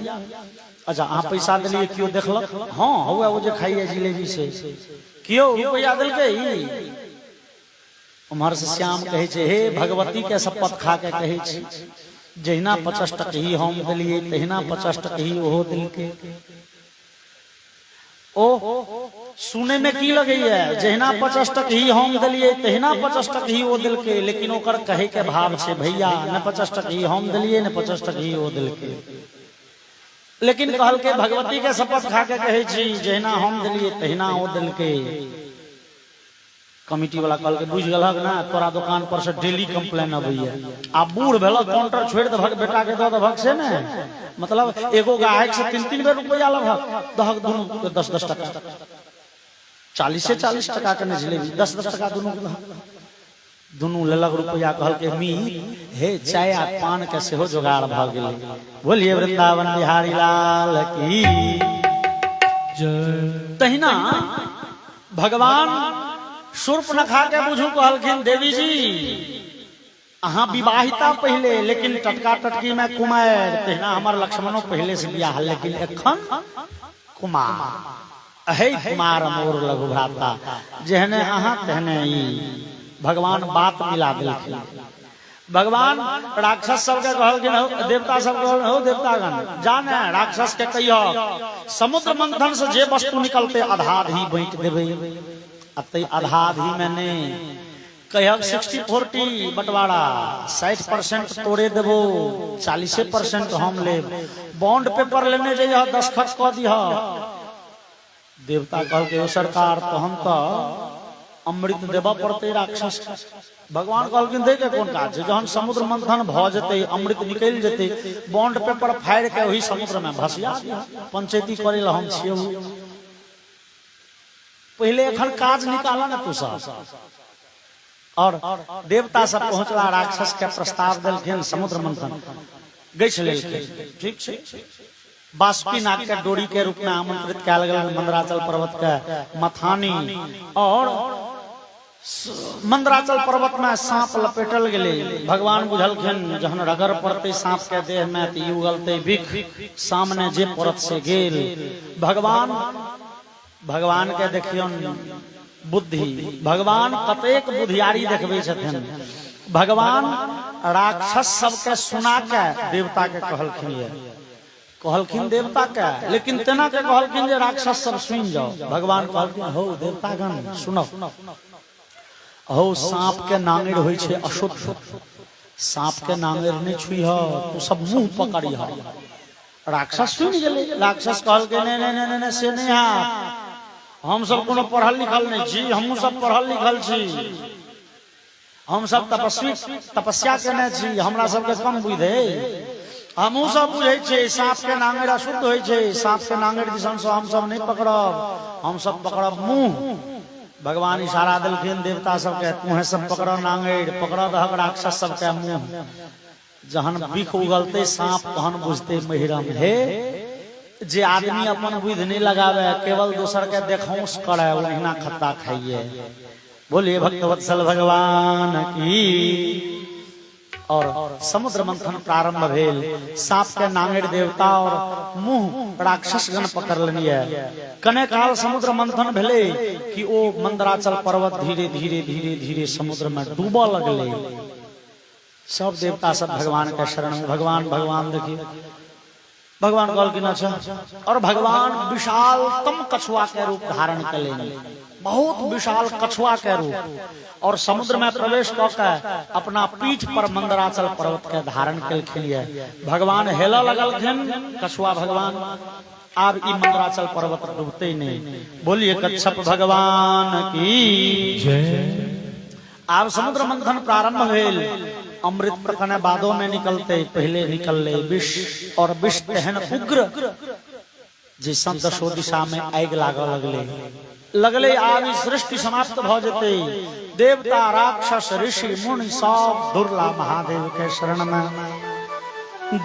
Speaker 1: अच्छा अहाँ पैसा दिलिए, क्यों देखलक? हाँ हुआ वो जे खाइए जिलेबी से, क्यों रुपया दिलकै? उम्हर से श्याम कहे छे हे भगवती के शपथ खा के कहे छी, जहिना 50 टका ही हम दिलिए तहिना 50 टका ही ओहो दिलकै। ओ सुने में की लगे है, जहिना 50 टक ही हम दिलिए तहिना 50 टक ही वो दिल के, लेकिन ओकर कहे के भाव से भैया न 50 टक ही हम दिलिए न 50 टक ही वो दिल के, लेकिन कहल के भगवती के शपथ खा के कहे छी जहिना हम दिलिए तहिना वो दिल के। कमिटी वाला कहल के बुझ गलक ना, तोरा दुकान पर से डेली कंप्लेन अबैया, आ बूढ़ भेल काउंटर छोड़ दे भग बेटा के दो भग से ने, मतलब एगो गाहक से 3-3 बेर रुपया लगभग दहक दोनों 10-10 टका, 40 से 40 टका के जिलेबी 10-10 टका दोनों लेलक रुपया। कहल के मी हे चाय आ पान के सेहो जोगाड़ भ गेल। बोलिए वृंदावन बिहारी लाल की जय। तहिना भगवान शूर्पणखा के बुझू कहलखिन देवी जी अहाँ विवाहिता पहले लेकिन टटका टटकी में कुमार, तहिना हमार लक्ष्मणों पहले से बियाह लेकिन एखन कुमार। अहे कुमार मोर लघु भ्राता, जेहने अहाँ तेहने ई भगवान बात मिला दिलखिन। भगवान राक्षस सबके कहलखिन हो देवता सब कहल हो देवतागण जाने राक्षस के कहियो समुद्र मंथन से जे वस्तु निकलते आधा ही बांट देबे, अतः आधा आधी मैंने कह 60-40 बंटवारा 60% तोड़े देबो 40% हम ले, बॉन्ड पेपर लेने जाइए 10 खर्च कह दिह। देवता कहल के सरकार तो हम तो अमृत देवा पड़ते राक्षस। भगवान कहलखिन दे के कोन काज, जहन समुद्र मंथन भ जते अमृत निकल जते बॉन्ड पेपर फाड़ के वही समुद्र में भसिया पंचायती करे ला हम छियौ, पहले एखन काज निकाला ना तू सब। और देवता सब पहुंचला राक्षस के प्रस्ताव देलखिन समुद्र मंथन गछ लेलखिन, ठीक छै। बासुकी नाग के डोरी के रूप में आमंत्रित कयल गेल मंदराचल पर्वत के मथानी, और मंदराचल पर्वत में सांप लपेटल गेले। भगवान बुझलखिन जहन रगर पड़ते सांप के देह में त उगलते बिख सामने जे परत से गेल। भगवान के देखियौन बुद्धि, भगवान कतेक बुधियारी देखबे छथिन। भगवान राक्षस सबके सुना के देवता के कहलखिन देवता के, लेकिन तेना के कहलखिन जे राक्षस सब सुन जाओ। भगवान कहलखिन हो देवतागण सुनो, हो सांप के नांगेर होय छै अशुद्ध, सांप के नांगेर नहीं छुई हो, तू सब मुंह पकड़ी हो। राक्षस सुन गेले, राक्षस कहल के ने से नहीं है, हम सब कोनो पढ़ल लिखल नहीं छी, हमहू सब पढ़ल लिखल छी, हम सब तपस्या केने छी, हमरा सबके कम बुझे, हमहू सब बुझे छी सांप के नांगेर अशुद्ध होय छै, सांप के नांगेर दिसन से हम सब नहीं पकड़ब, हम सब पकड़ब मुंह। भगवान इशारा दिलखिन देवता सबके तुहे सब पकड़ नांगेर, पकड़ दहक राक्षस सबके मुंह। जहन बिख उगलते सांप तहन बुझते महिरम हे, जे आदमी अपन बुद्धि नहीं लगावे केवल दूसर के देखौंस करे ओहिना खत्ता खाइए। बोलिए भक्तवत्सल भगवान की। और समुद्र मंथन प्रारंभ भेल, सांप के नांगेर देवता और मुंह राक्षस गण पकड़ लेनिए। कने काल समुद्र मंथन भेले कि ओ मंदराचल पर्वत धीरे धीरे धीरे धीरे समुद्र में डूबा लगले। सब देवता सब भगवान के शरण में भगवान देखिए, भगवान कहलखिन अच्छा। और भगवान विशालतम कछुआ के रूप धारण कर लेने, बहुत विशाल कछुआ के रूप, और समुद्र में प्रवेश करके अपना पीठ पर मंदराचल पर्वत के धारण कलखिन। भगवान हेला लगलखिन कछुआ भगवान, अब ई मंदराचल पर्वत डूबते नहीं। बोलिए कच्छप भगवान की जय। अब समुद्र मंथन प्रारंभ भेल, अमृत प्रकने बादों में निकलते पहले निकलले विष, और विष तेहन उग्र जैसा दशो दिशा में आग लागल लगले। आब सृष्टि समाप्त भ जते, देवता राक्षस ऋषि मुनि सब दुर्ला महादेव के शरण में।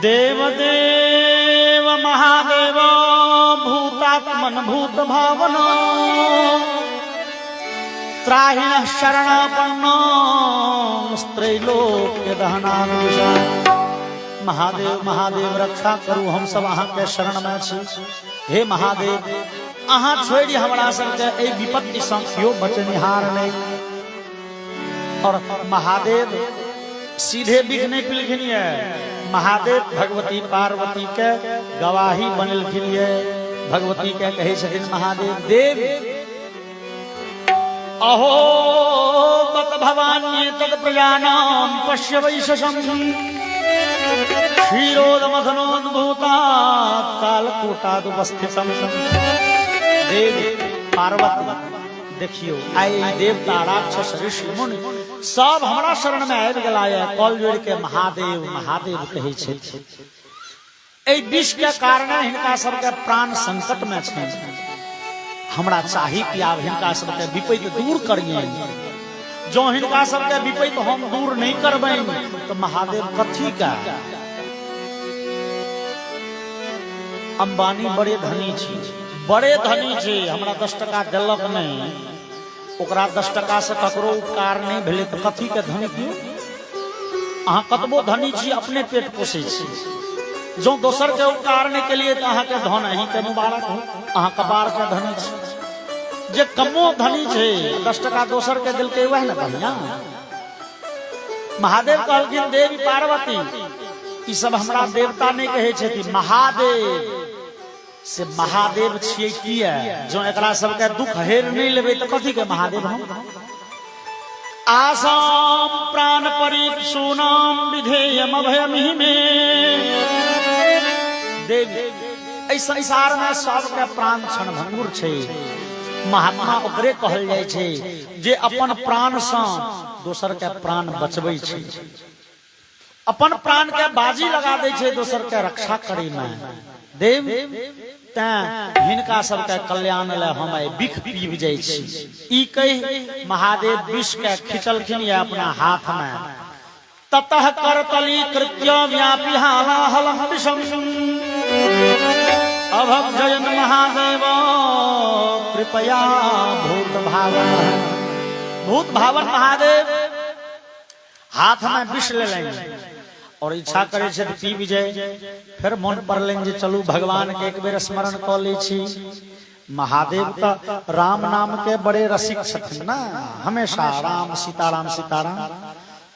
Speaker 1: देव देव महादेव भूतात्मन भूत भावना, त्राहिण शरणापन्नो त्रैलोक्य दहनानुषा। महादेव महादेव रक्षा करू, हम सब अहाँ के शरण में छी। हे महादेव अहाँ छोड़ी हमरा सबके ए विपत्ति सँ कियो बचनिहार नहीं। और महादेव सीधे बिख नहीं पिलखिन ये, महादेव भगवती पार्वती के गवाही बनलखिन ये। भगवती के कहे छथिन महादेव देव अहो बत भवान्ये तद प्रजानाम पश्य वैशसम क्षीरोदमथनोद्भूता कालकूटादुपस्थितम। देव पार्वती देखियो आई देवता राक्षस ऋषि मुनि सब हमरा शरण में आबि गेला है। कॉल जोड़ के महादेव महादेव कहे छथि। ए विष के कारण हिनका सबके प्राण संकट में छनि। हमरा चाही कि आब हिनका सबके विपैत दूर करिए। जो हिनका सबके विपैत हम दूर नहीं करबै तो महादेव कथी का। अंबानी बड़े धनी छी, बड़े धनी छी, हमरा 10 टका देलक नहीं, ओकरा 10 टका से ककरो उपकार नहीं भेले तो कथी के धनी क्यों। अहाँ कतबो धनी छी अपने पेट पोषे छी, जो दोसर के उपकार नहीं के लिए तो अहाँ के धन अहीं के मुबारक हो। अहाँ कपार के धनी छी, जे कमो धनी छे 10 टका दोसर के दिल के वह न बढ़िया। महादेव कहलखिन देवी पार्वती ई सब हमरा देवता नहीं कहे छथि, महादेव से महादेव छियै किया। जो एकरा सबके दुख हेर नहीं लेबै तो कथी के महादेव हम। आसाम प्राण परिसूनाम विधेयम अभयमहि में। देवी एहि संसार में सबके प्राण क्षण भंगुर छै। महात्मा ओकरे कहल जाय छै जे अपन प्राण से दोसर के प्राण बचबै छै, अपन प्राण के बाजी लगा दै छै दोसर के रक्षा करे में। देव हिनका सबके कल्याण ले हम बिख पीब जाइ छी। ई कहि महादेव विष के खिंचलखिन या अपना हाथ में। ततः करतली कृत्य व्यापी हालाहलम विषम अभजयन महादेव कृपया भूत भावन महादेव हाथ में विष ले लेंगे और इच्छा करे छे पी विजय। फिर मन पड़लें जे चलू भगवान के एक बेर स्मरण क लै छी। महादेव तो राम नाम के बड़े रसिक छथिन ना, हमेशा राम सीताराम सीताराम।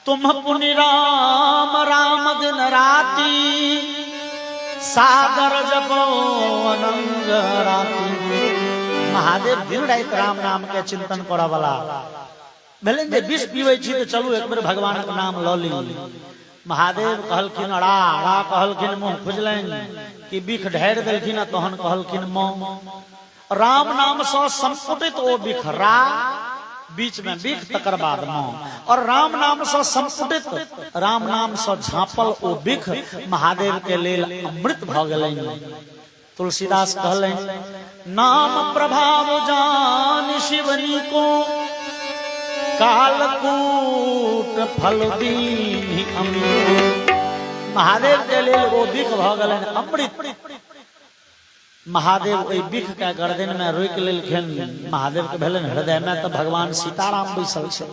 Speaker 1: तुम पुनि राम राम दिन राती सागर जपो अनंग राती। महादेव दिन रात राम नाम के चिंतन करा वाला भेलें जे विष पीबै छी तो चलू एक बेर भगवान के नाम लऽ ली। महादेव कहलखिन अड़ा अड़ा, कहलखिन मुंह खुजलनि कि बिख ढारि देलखिन तहन कहलखिन मुंह। राम नाम से संपुटित ओ बिख रा बीच में बिख तकर बाद मुंह, और राम नाम से संपुटित राम नाम से झांपल ओ बिख महादेव के लेल अमृत भ गेलनि। तुलसीदास कहलनि नाम प्रभाव जान शिवनी को कालकूट फल दीनि अमृत। महादेव के लेल वो बिख भ गेलनि अमृत। महादेव ओहि बिख के गर्दन में रोक लेलखिन। महादेव के भेलन हृदय में तो भगवान सीताराम बैसल छै।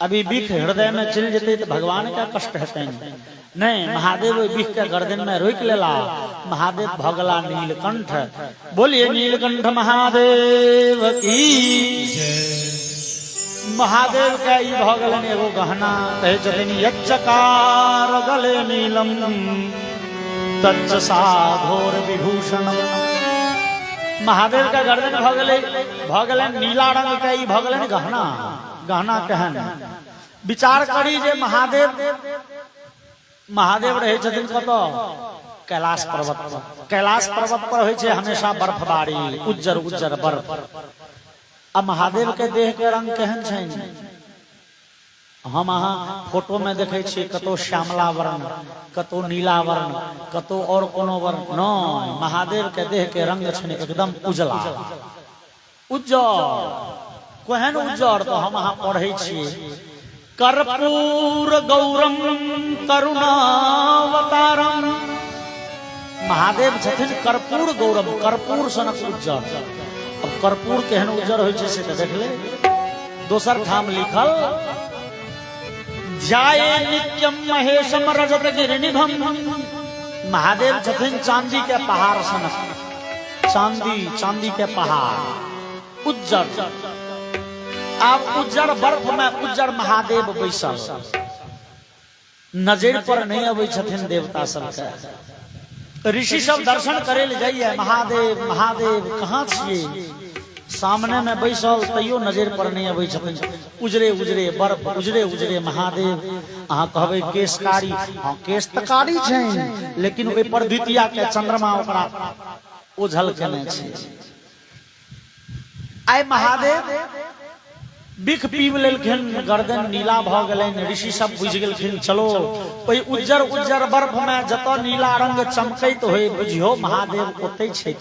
Speaker 1: अभी बिख हृदय में चल जेते तो भगवान का कष्ट हेतनि नहीं। महादेव ओहि बिख के गर्दन में रोक लेला। महादेव भगला नीलकंठ। बोलिए नीलकंठ महादेव की। महादेव के ई भ गेलनि एगो गहना, कहे छथिन यच्चकार गले नीलम तच्च साधोर विभूषणम। महादेव के गर्दन भ गेलनि नीला रंग के ई भ गेलनि गहना। गहना केहन विचार करी जे महादेव रहे छथिन कतऽ कैलाश पर्वत पर। कैलाश पर्वत पर होइ छै हमेशा बर्फबारी, उज्जर उज्जर बर्फ। अब महादेव के देह के रंग केहन छनि हम अहाँ फोटो में देखे छी, कतो श्यामला वर्ण, कतो नीला वर्ण, कतो और कोनो वर्ण नहीं। महादेव के देह के रंग छनि एकदम उजला उज्जर। केहन उज्जर तो हम अहाँ पढ़े छियै कर्पूर गौरम करुणावतारम। महादेव छथिन कर्पूर गौरम, कर्पूर सनक उज्जर। अब कर्पूर केहन उज्जर होइ छै से तऽ देख ले। दोसर ठाम लिखल जाए नित्यम महेशम रजत गिरिनिभम। महादेव छथिन चांदी के पहाड़ सनक, चांदी के पहाड़ उज्जर। आप उज्जर बर्फ में उज्जर महादेव बैसल, नजर पर नहीं अबै छथिन देवता सबके। ऋषि सब दर्शन करे ले जाइए, महादेव महादेव कहाँ छिए? सामने में बैसल तैयो नजर पर नहीं अबै छथिन। उजरे उजरे बर्फ, उजरे उजरे महादेव। अहाँ कहबै केशकारी, हाँ केश तऽ कारी छनि, लेकिन ओहि पर द्वितीया के चंद्रमा ओकरा ओझल केने छै। आइ महादेव बिख पीब लेलखिन, गर्दन नीला भ गेलनि। ऋषि सब बुझि गेलखिन, चलो ओहि उज्जर उज्जर बर्फ में जतऽ नीला रंग चमकैत होय, बुझियो महादेव ओतै छै।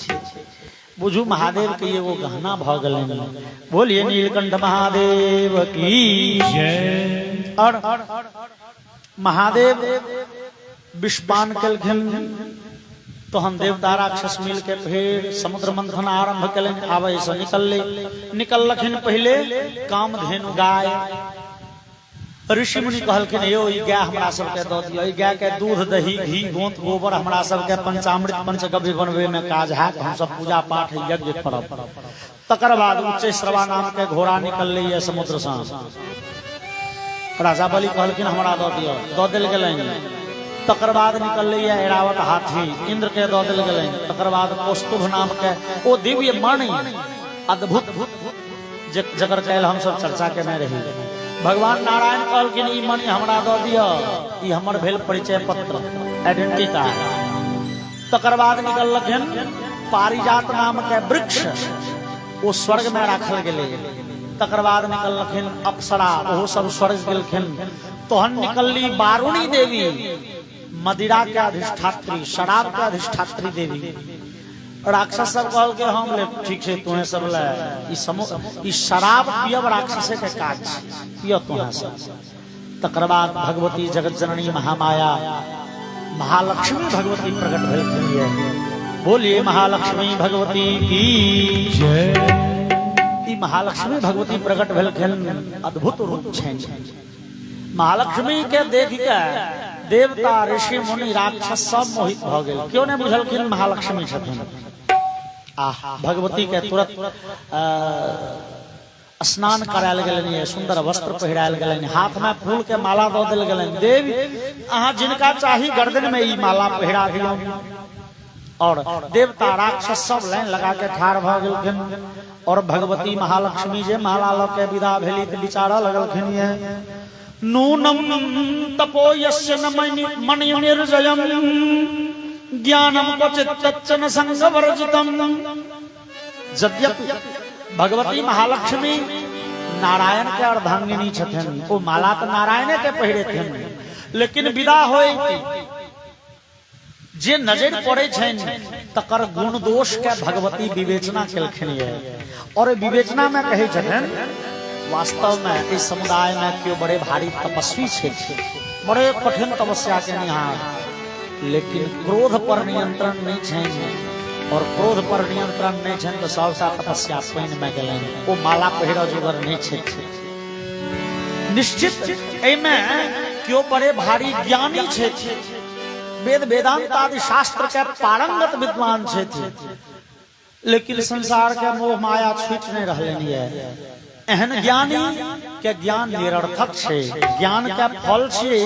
Speaker 1: बुझू महादेव के एगो गहना भ गेलनि। बोलिए नीलकंठ महादेव की जय। और महादेव विषपान केलखिन, तहन देवता राक्षस मिल के फेर समुद्र मंथन आरंभ केलनि। आबे से निकललखिन पहले कामधेनु गाय। ऋषि मुनि कहलखिन, यो ई गाय हमरा सबके दऽ दियौ, ई गाय के दूध दही घी गोंत गोबर हमरा सबके पंचामृत पंचगव्य बनबे में काज हैत, हम सब पूजा पाठ यज्ञ करब। तकर बाद उच्च श्रवा नाम के घोड़ा निकललै समुद्र से। राजा बलि कहलखिन हमरा दऽ दियौ, दऽ देल गेलनि। तकर बाद निकललै ऐरावत हाथी, इंद्र के दऽ देल गेलनि। तकर बाद कौस्तुभ नाम के ओ दिव्य मणि, अद्भुत जकर कैल हम सब चर्चा केने रही। भगवान नारायण कहलखिन, ई मणि हमरा दऽ दिअ, ई हमर भेल परिचय पत्र, आइडेंटिटी कार्ड। तकर बाद निकललखिन पारिजात नाम के वृक्ष, ओ स्वर्ग में राखल गेलै। तकर बाद निकललखिन अप्सरा, ओहो सब स्वर्ग गेलखिन। तहन निकलली वारुणी देवी, मदिरा के अधिष्ठात्री, शराब के अधिष्ठात्री देवी। राक्षस सब कहल के हम ले, ठीक है तुहे सब ले, ई शराब पियब राक्षसे के काज, पियो तुहे सब। तकर बाद भगवती जगत जननी महामाया महालक्ष्मी भगवती प्रकट भेलखिन। बोलिए महालक्ष्मी भगवती की जय। ई महालक्ष्मी भगवती प्रकट भेलखिन, अद्भुत रूप छनि। महालक्ष्मी के देख के देवता ऋषि मुनि राक्षस सब मोहित भ गेल। क्यों नहीं बुझलखिन महालक्ष्मी छथिन। भगवती के तुरंत स्नान करायल गेलनि, सुंदर वस्त्र पहिरायल गेलनि, हाथ में फूल के माला दऽ देल गेलनि। देवी अहाँ जिनका चाही गर्दन में ई माला पहिरा दियौ। और देवता राक्षस सब लाइन लगा के ठाढ़ भ गेलखिन। और भगवती महालक्ष्मी जे माला लऽ के विदा भेली तऽ विचारऽ लगलखिन, ये नूनम तपो यस्य न मणि निर्जयम ज्ञानम क्वचित् तच्चन संगवर्जितम। यद्यपि भगवती महालक्ष्मी नारायण के अर्धांगिनी छथिन, ओ माला तो नारायणे के पहिरेथिन, लेकिन विदा होय जे नजर पड़े छनि तकर गुण दोष के भगवती विवेचना केलखिन ये। और विवेचना में कहे छथिन, वास्तव में इस समुदाय में क्यों बड़े भारी तपस्वी छे, बड़े कठिन तपस्या के निहार, लेकिन क्रोध पर नियंत्रण नहीं छे। और क्रोध पर नियंत्रण नहीं छे तो सबटा तपस्या पानि में गेलनि, ओ माला पहिरऽ जोगर नहीं छे। निश्चित एमे क्यों बड़े भारी ज्ञानी छे, वेद वेदांत आदि शास्त्र के पारंगत विद्वान छे, लेकिन संसार के मोह माया छूट नहीं रहलनि है। एहन ज्ञानी के ज्ञान निरर्थक छे, ज्ञान के फल छे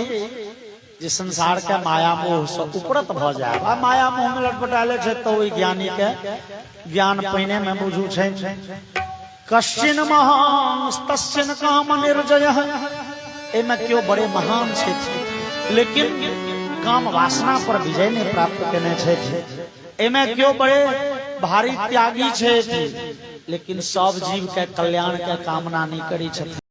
Speaker 1: जे संसार के माया मोह से उपरत भ जाए। माया मोह में लटपटाले छे तो ओई ज्ञानी के ज्ञान पहिने में बुझू छे। कश्चिन महास्तस्यन काम निर्जयः, एमे क्यों बड़े महान छे, लेकिन काम वासना पर विजय नहीं प्राप्त करने छे। एमे क्यों बड़े भारी त्यागी छे, लेकिन सब जीव के कल्याण के कामना नहीं करी छे।